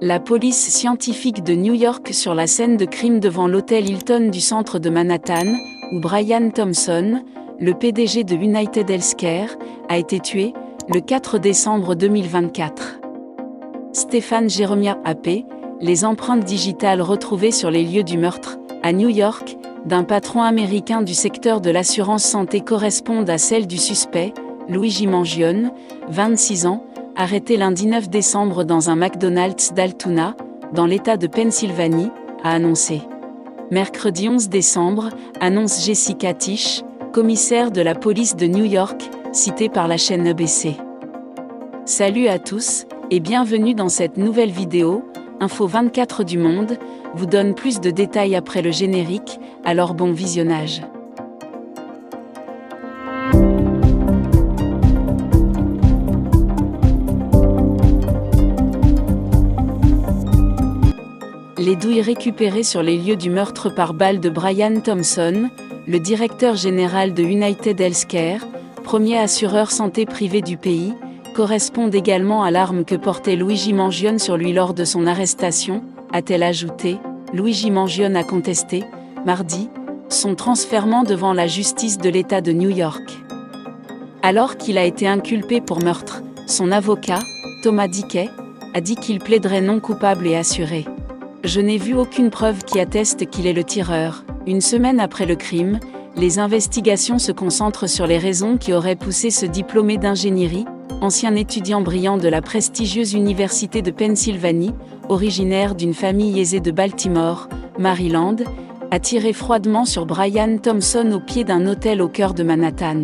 La police scientifique de New York sur la scène de crime devant l'hôtel Hilton du centre de Manhattan, où Brian Thompson, le PDG de United Healthcare, a été tué, le 4 décembre 2024. Stéphane Jeremiah AP, les empreintes digitales retrouvées sur les lieux du meurtre, à New York, d'un patron américain du secteur de l'assurance santé correspondent à celles du suspect, Luigi Mangione, 26 ans, arrêté lundi 9 décembre dans un McDonald's d'Altoona, dans l'État de Pennsylvanie, a annoncé. Mercredi 11 décembre, annonce Jessica Tisch, commissaire de la police de New York, citée par la chaîne ABC. Salut à tous, et bienvenue dans cette nouvelle vidéo. Info 24 du Monde vous donne plus de détails après le générique, alors bon visionnage. Les douilles récupérées sur les lieux du meurtre par balle de Brian Thompson, le directeur général de United Healthcare, premier assureur santé privé du pays, correspondent également à l'arme que portait Luigi Mangione sur lui lors de son arrestation, a-t-elle ajouté. Luigi Mangione a contesté, mardi, son transfèrement devant la justice de l'État de New York. Alors qu'il a été inculpé pour meurtre, son avocat, Thomas Dickey, a dit qu'il plaiderait non coupable et assuré. Je n'ai vu aucune preuve qui atteste qu'il est le tireur. Une semaine après le crime, les investigations se concentrent sur les raisons qui auraient poussé ce diplômé d'ingénierie, ancien étudiant brillant de la prestigieuse Université de Pennsylvanie, originaire d'une famille aisée de Baltimore, Maryland, à tirer froidement sur Brian Thompson au pied d'un hôtel au cœur de Manhattan.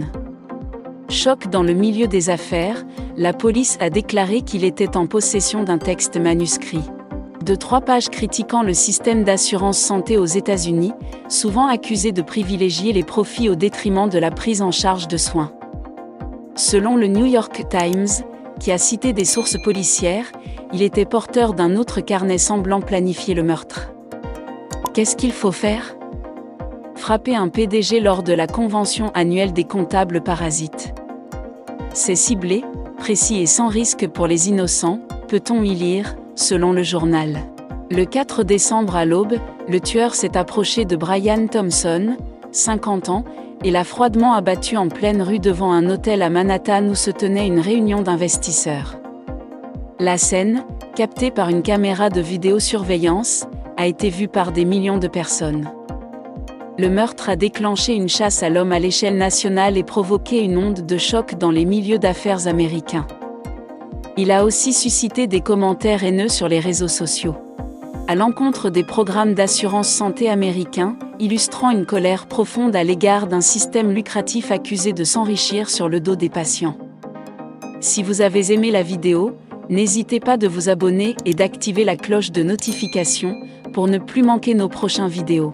Choc dans le milieu des affaires, la police a déclaré qu'il était en possession d'un texte manuscrit de 3 pages critiquant le système d'assurance santé aux États-Unis, souvent accusé de privilégier les profits au détriment de la prise en charge de soins. Selon le New York Times, qui a cité des sources policières, il était porteur d'un autre carnet semblant planifier le meurtre. Qu'est-ce qu'il faut faire ? Frapper un PDG lors de la convention annuelle des comptables parasites. C'est ciblé, précis et sans risque pour les innocents, peut-on y lire, selon le journal. Le 4 décembre à l'aube, le tueur s'est approché de Brian Thompson, 50 ans, et l'a froidement abattu en pleine rue devant un hôtel à Manhattan où se tenait une réunion d'investisseurs. La scène, captée par une caméra de vidéosurveillance, a été vue par des millions de personnes. Le meurtre a déclenché une chasse à l'homme à l'échelle nationale et provoqué une onde de choc dans les milieux d'affaires américains. Il a aussi suscité des commentaires haineux sur les réseaux sociaux, à l'encontre des programmes d'assurance santé américains, illustrant une colère profonde à l'égard d'un système lucratif accusé de s'enrichir sur le dos des patients. Si vous avez aimé la vidéo, n'hésitez pas de vous abonner et d'activer la cloche de notification pour ne plus manquer nos prochaines vidéos.